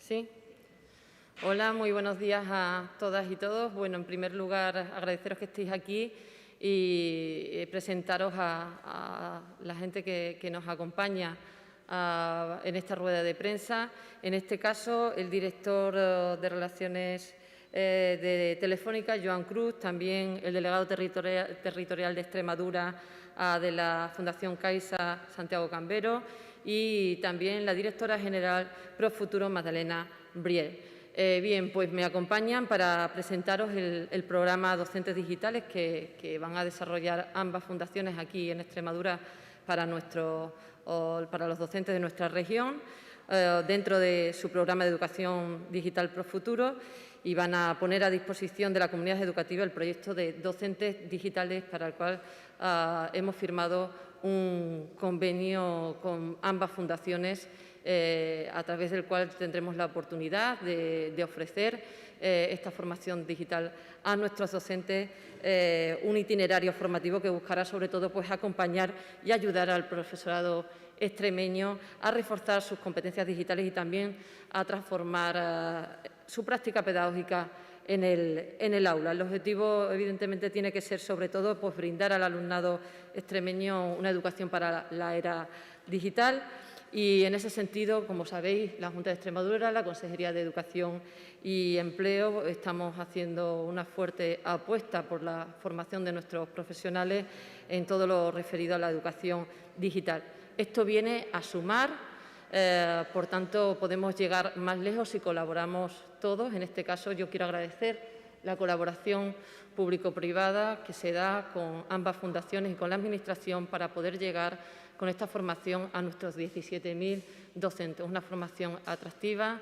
Sí. Hola, muy buenos días a todas y todos. Bueno, en primer lugar, agradeceros que estéis aquí y presentaros a la gente que nos acompaña en esta rueda de prensa. En este caso, el director de Relaciones de Telefónica, Joan Cruz, también el delegado territorial de Extremadura de la Fundación Caixa, Santiago Cambero, y también la directora general Profuturo, Magdalena Briel. Bien, pues me acompañan para presentaros el programa Docentes Digitales que van a desarrollar ambas fundaciones aquí en Extremadura para los docentes de nuestra región, dentro de su programa de Educación Digital Profuturo, y van a poner a disposición de la comunidad educativa el proyecto de Docentes Digitales, para el cual hemos firmado un convenio con ambas fundaciones, a través del cual tendremos la oportunidad de ofrecer esta formación digital a nuestros docentes, un itinerario formativo que buscará sobre todo pues, acompañar y ayudar al profesorado extremeño a reforzar sus competencias digitales y también a transformar su práctica pedagógica en el aula. El objetivo, evidentemente, tiene que ser, sobre todo, pues, brindar al alumnado extremeño una educación para la era digital. Y, en ese sentido, como sabéis, la Junta de Extremadura, la Consejería de Educación y Empleo, estamos haciendo una fuerte apuesta por la formación de nuestros profesionales en todo lo referido a la educación digital. Esto viene a sumar, por tanto, podemos llegar más lejos si colaboramos todos. En este caso, yo quiero agradecer la colaboración público-privada que se da con ambas fundaciones y con la Administración para poder llegar con esta formación a nuestros 17.000 docentes. Una formación atractiva,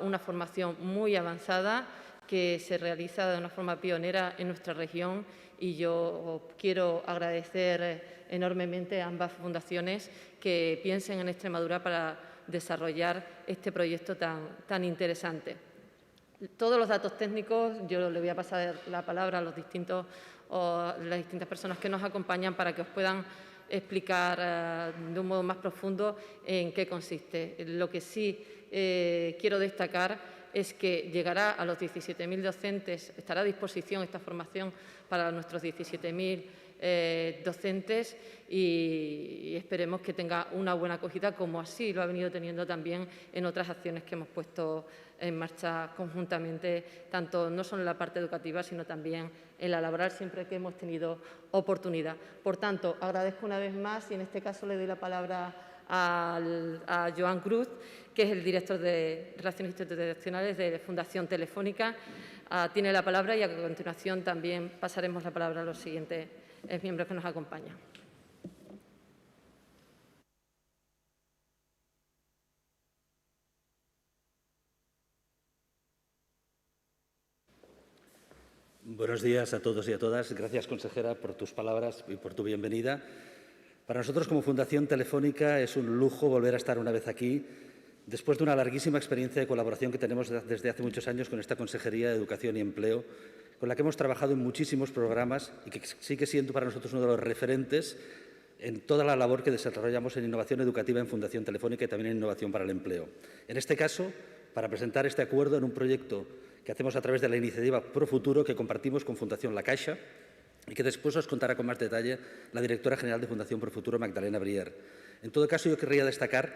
una formación muy avanzada que se realiza de una forma pionera en nuestra región, y yo quiero agradecer enormemente a ambas fundaciones que piensen en Extremadura para desarrollar este proyecto tan interesante. Todos los datos técnicos, yo le voy a pasar la palabra a las distintas personas que nos acompañan para que os puedan explicar de un modo más profundo en qué consiste. Lo que sí quiero destacar es que llegará a los 17.000 docentes, estará a disposición esta formación para nuestros 17.000 docentes, y esperemos que tenga una buena acogida, como así lo ha venido teniendo también en otras acciones que hemos puesto en marcha conjuntamente, tanto no solo en la parte educativa, sino también en la laboral, siempre que hemos tenido oportunidad. Por tanto, agradezco una vez más, y en este caso le doy la palabra a Joan Cruz, que es el director de Relaciones Institucionales de Fundación Telefónica. Tiene la palabra, y a continuación también pasaremos la palabra a los siguientes miembros que nos acompañan. Buenos días a todos y a todas. Gracias, consejera, por tus palabras y por tu bienvenida. Para nosotros, como Fundación Telefónica, es un lujo volver a estar una vez aquí, después de una larguísima experiencia de colaboración que tenemos desde hace muchos años con esta Consejería de Educación y Empleo, con la que hemos trabajado en muchísimos programas y que sigue siendo para nosotros uno de los referentes en toda la labor que desarrollamos en innovación educativa en Fundación Telefónica y también en innovación para el empleo. En este caso, para presentar este acuerdo en un proyecto que hacemos a través de la iniciativa Profuturo, que compartimos con Fundación La Caixa, y que después os contará con más detalle la directora general de Fundación Profuturo, Magdalena Brier. En todo caso, yo querría destacar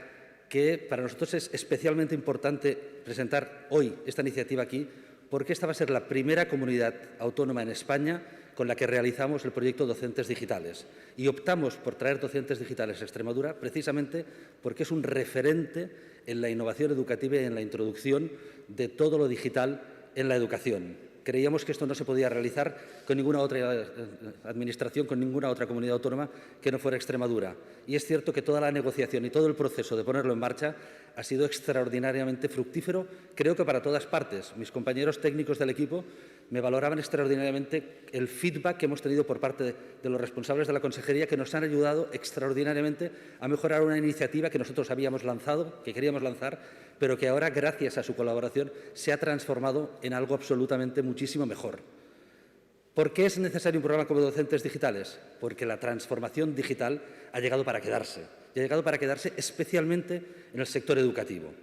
que para nosotros es especialmente importante presentar hoy esta iniciativa aquí, porque esta va a ser la primera comunidad autónoma en España con la que realizamos el proyecto Docentes Digitales. Y optamos por traer docentes digitales a Extremadura precisamente porque es un referente en la innovación educativa y en la introducción de todo lo digital en la educación. Creíamos que esto no se podía realizar con ninguna otra administración, con ninguna otra comunidad autónoma que no fuera Extremadura. Y es cierto que toda la negociación y todo el proceso de ponerlo en marcha ha sido extraordinariamente fructífero, creo que para todas partes. Mis compañeros técnicos del equipo me valoraban extraordinariamente el feedback que hemos tenido por parte de los responsables de la Consejería, que nos han ayudado extraordinariamente a mejorar una iniciativa que nosotros habíamos lanzado, que queríamos lanzar, pero que ahora, gracias a su colaboración, se ha transformado en algo absolutamente muchísimo mejor. ¿Por qué es necesario un programa como Docentes Digitales? Porque la transformación digital ha llegado para quedarse, y ha llegado para quedarse especialmente en el sector educativo.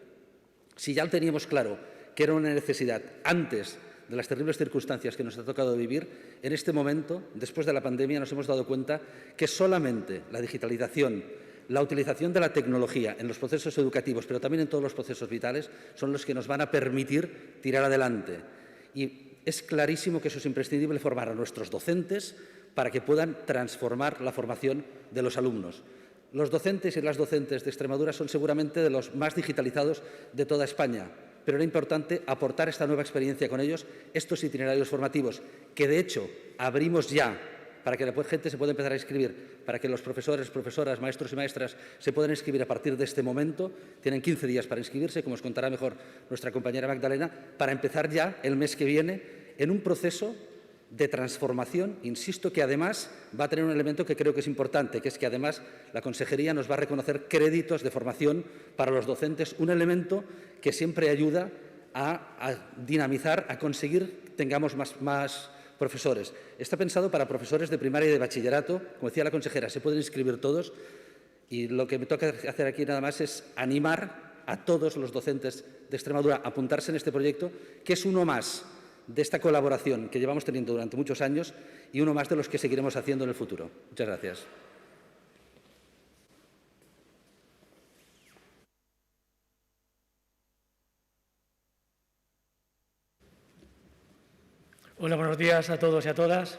Si ya lo teníamos claro que era una necesidad antes de las terribles circunstancias que nos ha tocado vivir, en este momento, después de la pandemia, nos hemos dado cuenta que solamente la digitalización, la utilización de la tecnología en los procesos educativos, pero también en todos los procesos vitales, son los que nos van a permitir tirar adelante. Y es clarísimo que eso es imprescindible, formar a nuestros docentes para que puedan transformar la formación de los alumnos. Los docentes y las docentes de Extremadura son seguramente de los más digitalizados de toda España, pero era importante aportar esta nueva experiencia con ellos, estos itinerarios formativos, que de hecho abrimos ya para que la gente se pueda empezar a inscribir, para que los profesores, profesoras, maestros y maestras se puedan inscribir a partir de este momento. Tienen 15 días para inscribirse, como os contará mejor nuestra compañera Magdalena, para empezar ya el mes que viene en un proceso de transformación, insisto, que además va a tener un elemento que creo que es importante, que es que además la Consejería nos va a reconocer créditos de formación para los docentes, un elemento que siempre ayuda a dinamizar, a conseguir que tengamos más profesores. Está pensado para profesores de primaria y de bachillerato, como decía la consejera, se pueden inscribir todos y lo que me toca hacer aquí nada más es animar a todos los docentes de Extremadura a apuntarse en este proyecto, que es uno más de esta colaboración que llevamos teniendo durante muchos años y uno más de los que seguiremos haciendo en el futuro. Muchas gracias. Hola, buenos días a todos y a todas.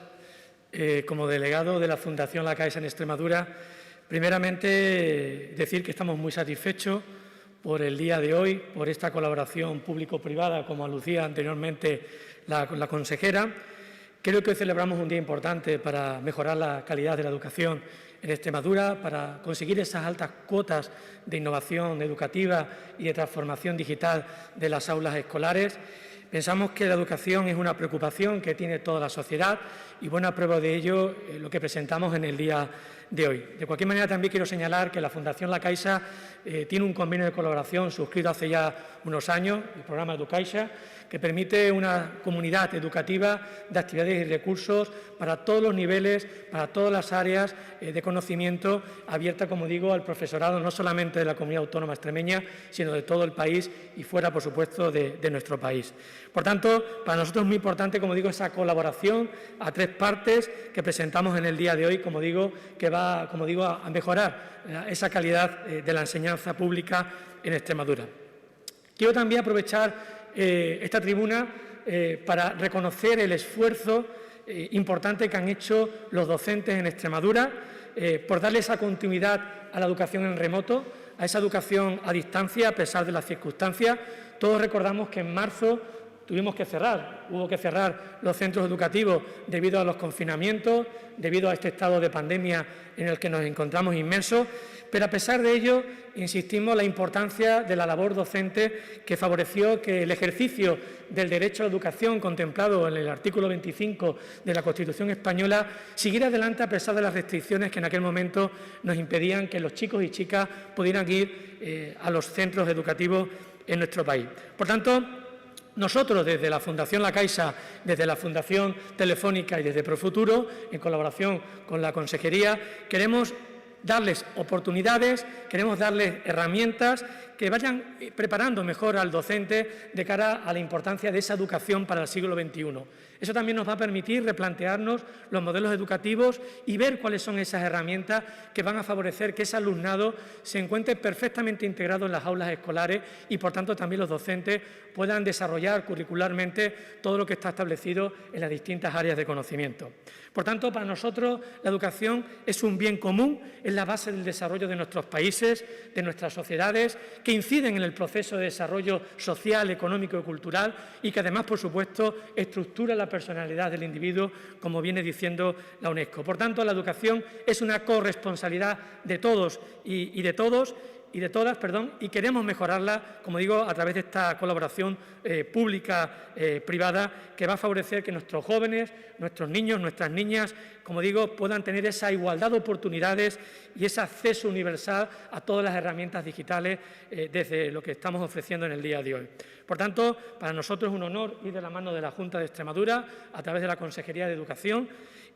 Como delegado de la Fundación La Caixa en Extremadura, primeramente decir que estamos muy satisfechos por el día de hoy, por esta colaboración público-privada, como alucía anteriormente la consejera. Creo que hoy celebramos un día importante para mejorar la calidad de la educación en Extremadura, para conseguir esas altas cuotas de innovación educativa y de transformación digital de las aulas escolares. Pensamos que la educación es una preocupación que tiene toda la sociedad y buena prueba de ello lo que presentamos en el día de hoy. De cualquier manera, también quiero señalar que la Fundación La Caixa tiene un convenio de colaboración suscrito hace ya unos años, el programa EduCaixa, que permite una comunidad educativa de actividades y recursos para todos los niveles, para todas las áreas de conocimiento, abierta, como digo, al profesorado no solamente de la comunidad autónoma extremeña, sino de todo el país y fuera, por supuesto, de nuestro país. Por tanto, para nosotros es muy importante, como digo, esa colaboración a tres partes que presentamos en el día de hoy, como digo, que va, como digo, a mejorar esa calidad de la enseñanza pública en Extremadura. Quiero también aprovechar esta tribuna para reconocer el esfuerzo importante que han hecho los docentes en Extremadura por darle esa continuidad a la educación en remoto, a esa educación a distancia, a pesar de las circunstancias. Todos recordamos que en marzo hubo que cerrar los centros educativos debido a los confinamientos, debido a este estado de pandemia en el que nos encontramos inmersos, pero a pesar de ello, insistimos en la importancia de la labor docente que favoreció que el ejercicio del derecho a la educación contemplado en el artículo 25 de la Constitución española siguiera adelante a pesar de las restricciones que en aquel momento nos impedían que los chicos y chicas pudieran ir a los centros educativos en nuestro país. Por tanto, nosotros, desde la Fundación La Caixa, desde la Fundación Telefónica y desde Profuturo, en colaboración con la Consejería, queremos darles oportunidades, queremos darles herramientas que vayan preparando mejor al docente de cara a la importancia de esa educación para el siglo XXI. Eso también nos va a permitir replantearnos los modelos educativos y ver cuáles son esas herramientas que van a favorecer que ese alumnado se encuentre perfectamente integrado en las aulas escolares y, por tanto, también los docentes puedan desarrollar curricularmente todo lo que está establecido en las distintas áreas de conocimiento. Por tanto, para nosotros la educación es un bien común, es la base del desarrollo de nuestros países, de nuestras sociedades, que inciden en el proceso de desarrollo social, económico y cultural y que además, por supuesto, estructura la personalidad del individuo, como viene diciendo la UNESCO. Por tanto, la educación es una corresponsabilidad de todos y de todas, y queremos mejorarla, como digo, a través de esta colaboración pública-privada que va a favorecer que nuestros jóvenes, nuestros niños, nuestras niñas, como digo, puedan tener esa igualdad de oportunidades y ese acceso universal a todas las herramientas digitales desde lo que estamos ofreciendo en el día de hoy. Por tanto, para nosotros es un honor ir de la mano de la Junta de Extremadura a través de la Consejería de Educación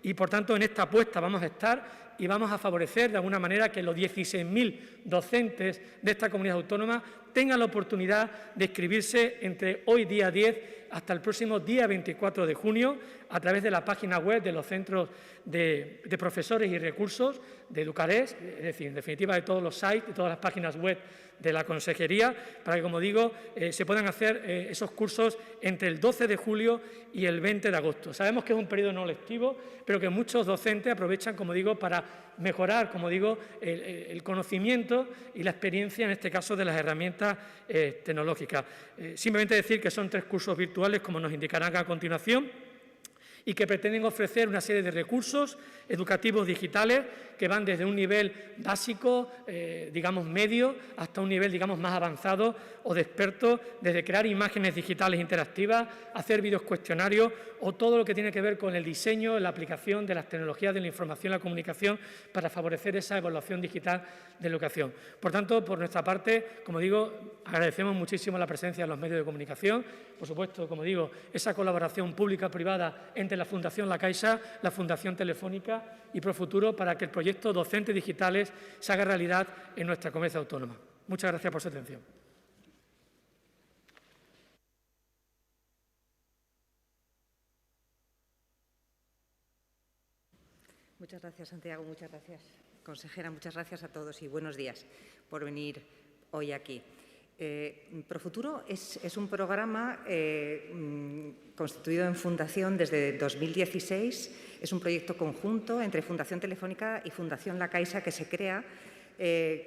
y, por tanto, en esta apuesta vamos a estar y vamos a favorecer de alguna manera que los 16.000 docentes de esta comunidad autónoma tengan la oportunidad de inscribirse entre hoy, día 10, hasta el próximo día 24 de junio, a través de la página web de los centros de profesores y recursos de Educares, es decir, en definitiva de todos los sites, de todas las páginas web de la Consejería, para que, como digo, se puedan hacer esos cursos entre el 12 de julio y el 20 de agosto. Sabemos que es un periodo no lectivo, pero que muchos docentes aprovechan, como digo, para mejorar, como digo, el conocimiento y la experiencia, en este caso, de las herramientas tecnológicas. Simplemente decir que son 3 cursos virtuales, como nos indicarán a continuación, y que pretenden ofrecer una serie de recursos educativos digitales que van desde un nivel básico, digamos medio, hasta un nivel, digamos, más avanzado o de experto, desde crear imágenes digitales interactivas, hacer vídeos cuestionarios o todo lo que tiene que ver con el diseño, la aplicación de las tecnologías de la información y la comunicación para favorecer esa evaluación digital de educación. Por tanto, por nuestra parte, como digo, agradecemos muchísimo la presencia de los medios de comunicación, por supuesto, como digo, esa colaboración pública-privada entre la Fundación La Caixa, la Fundación Telefónica y Profuturo para que el proyecto Docentes Digitales se haga realidad en nuestra comunidad autónoma. Muchas gracias por su atención. Muchas gracias, Santiago. Muchas gracias, consejera. Muchas gracias a todos y buenos días por venir hoy aquí. Profuturo es un programa constituido en fundación desde 2016. Es un proyecto conjunto entre Fundación Telefónica y Fundación La Caixa que se crea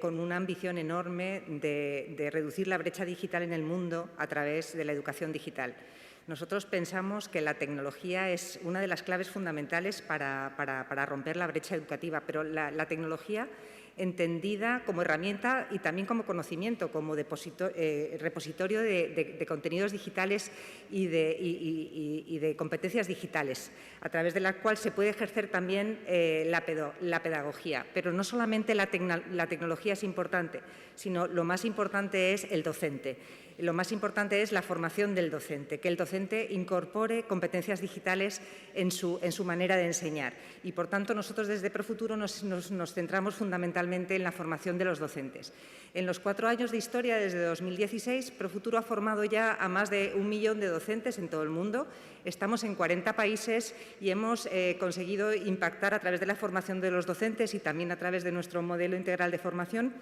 con una ambición enorme de reducir la brecha digital en el mundo a través de la educación digital. Nosotros pensamos que la tecnología es una de las claves fundamentales para romper la brecha educativa, pero la tecnología entendida como herramienta y también como conocimiento, como repositorio de contenidos digitales y de competencias digitales, a través de la cual se puede ejercer también la pedagogía. Pero no solamente la tecnología es importante, sino lo más importante es el docente. Lo más importante es la formación del docente, que el docente incorpore competencias digitales en su manera de enseñar. Y, por tanto, nosotros desde Profuturo nos centramos fundamentalmente en la formación de los docentes. En los 4 años de historia, desde 2016, Profuturo ha formado ya a más de 1 millón de docentes en todo el mundo. Estamos en 40 países y hemos conseguido impactar a través de la formación de los docentes y también a través de nuestro modelo integral de formación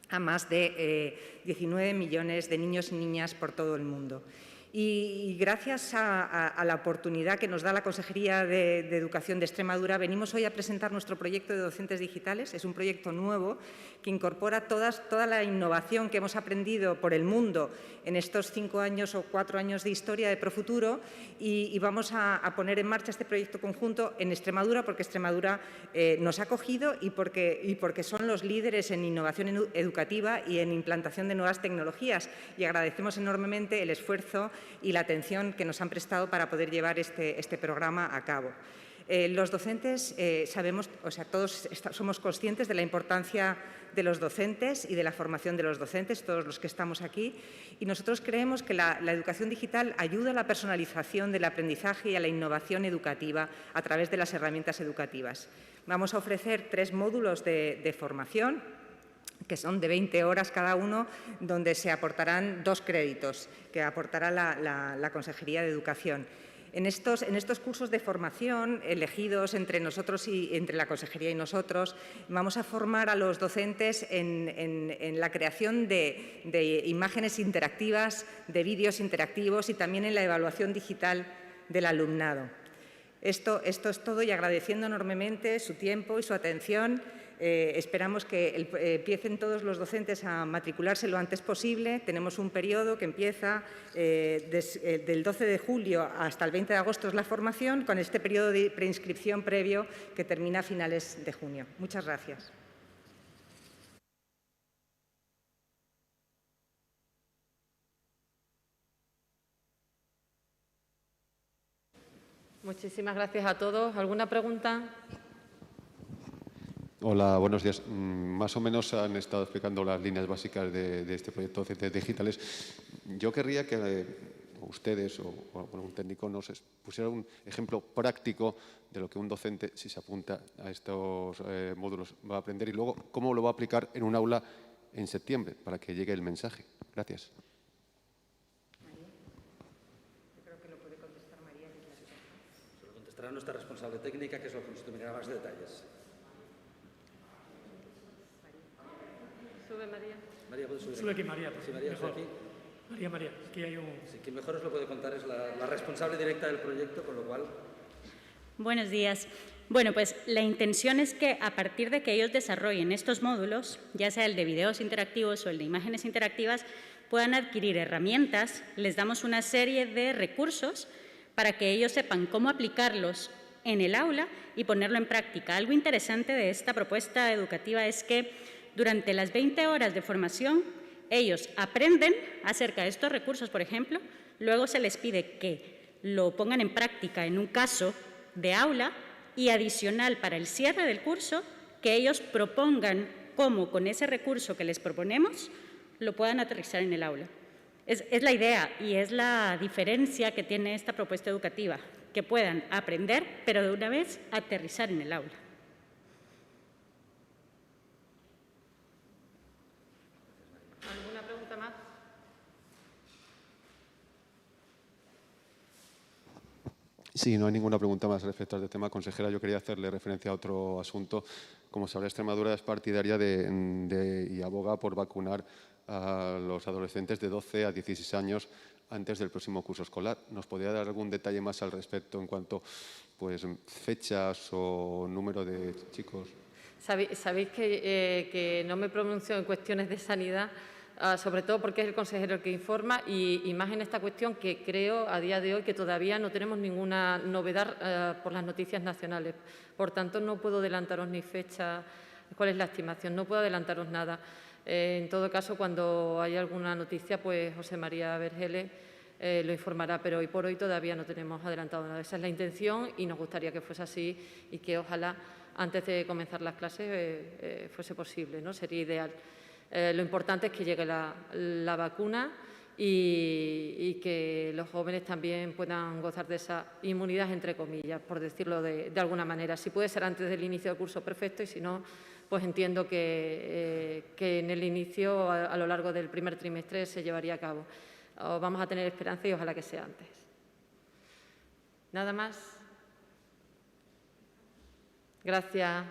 a más de 19 millones de niños y niñas por todo el mundo. Y gracias a la oportunidad que nos da la Consejería de Educación de Extremadura, venimos hoy a presentar nuestro proyecto de docentes digitales. Es un proyecto nuevo que incorpora toda la innovación que hemos aprendido por el mundo en estos 5 años o 4 años de historia de Profuturo y vamos a poner en marcha este proyecto conjunto en Extremadura porque Extremadura nos ha acogido y porque son los líderes en innovación educativa y en implantación de nuevas tecnologías. Y agradecemos enormemente el esfuerzo y la atención que nos han prestado para poder llevar este programa a cabo. Los docentes sabemos, todos somos conscientes de la importancia de los docentes y de la formación de los docentes, todos los que estamos aquí, y nosotros creemos que la educación digital ayuda a la personalización del aprendizaje y a la innovación educativa a través de las herramientas educativas. Vamos a ofrecer 3 módulos de formación, que son de 20 horas cada uno, donde se aportarán 2 créditos que aportará la Consejería de Educación. En estos cursos de formación, elegidos entre nosotros y entre la Consejería y nosotros, vamos a formar a los docentes en la creación de imágenes interactivas, de vídeos interactivos y también en la evaluación digital del alumnado. Esto es todo y agradeciendo enormemente su tiempo y su atención. Esperamos que empiecen todos los docentes a matricularse lo antes posible. Tenemos un periodo que empieza del 12 de julio hasta el 20 de agosto es la formación, con este periodo de preinscripción previo que termina a finales de junio. Muchas gracias. Muchísimas gracias a todos. ¿Alguna pregunta? Hola, buenos días. Más o menos han estado explicando las líneas básicas de este proyecto Docentes Digitales. Yo querría que ustedes o un técnico nos pusiera un ejemplo práctico de lo que un docente, si se apunta a estos módulos, va a aprender y luego cómo lo va a aplicar en un aula en septiembre para que llegue el mensaje. Gracias. Se lo contestará nuestra responsable técnica, que es lo que nos determinará más detalles. Sube, María. María, ¿puedes subir? Sube aquí, María. Sí, María, Mejor. aquí. María, aquí hay un... Sí, quien mejor os lo puede contar es la responsable directa del proyecto, con lo cual... Buenos días. Bueno, pues la intención es que a partir de que ellos desarrollen estos módulos, ya sea el de videos interactivos o el de imágenes interactivas, puedan adquirir herramientas, les damos una serie de recursos para que ellos sepan cómo aplicarlos en el aula y ponerlo en práctica. Algo interesante de esta propuesta educativa es que durante las 20 horas de formación ellos aprenden acerca de estos recursos, por ejemplo, luego se les pide que lo pongan en práctica en un caso de aula y adicional para el cierre del curso, que ellos propongan cómo con ese recurso que les proponemos lo puedan aterrizar en el aula. Es la idea y es la diferencia que tiene esta propuesta educativa, que puedan aprender, pero de una vez aterrizar en el aula. ¿Alguna pregunta más? Sí, no hay ninguna pregunta más respecto a este tema. Consejera, yo quería hacerle referencia a otro asunto. Como sabrá, Extremadura es partidaria y aboga por vacunar a los adolescentes de 12 a 16 años antes del próximo curso escolar. ¿Nos podría dar algún detalle más al respecto en cuanto pues, fechas o número de chicos? Sabéis que no me pronuncio en cuestiones de sanidad, sobre todo porque es el consejero el que informa y más en esta cuestión que creo a día de hoy que todavía no tenemos ninguna novedad por las noticias nacionales. Por tanto, no puedo adelantaros ni fecha, cuál es la estimación, no puedo adelantaros nada. En todo caso, cuando haya alguna noticia, pues José María Vergeles lo informará, pero hoy por hoy todavía no tenemos adelantado nada. Esa es la intención y nos gustaría que fuese así y que ojalá antes de comenzar las clases fuese posible, ¿no? Sería ideal. Lo importante es que llegue la vacuna y que los jóvenes también puedan gozar de esa inmunidad, entre comillas, por decirlo de alguna manera. Si puede ser antes del inicio del curso, perfecto, y si no, pues entiendo que en el inicio, a lo largo del primer trimestre, se llevaría a cabo. Vamos a tener esperanza y ojalá que sea antes. ¿Nada más? Gracias.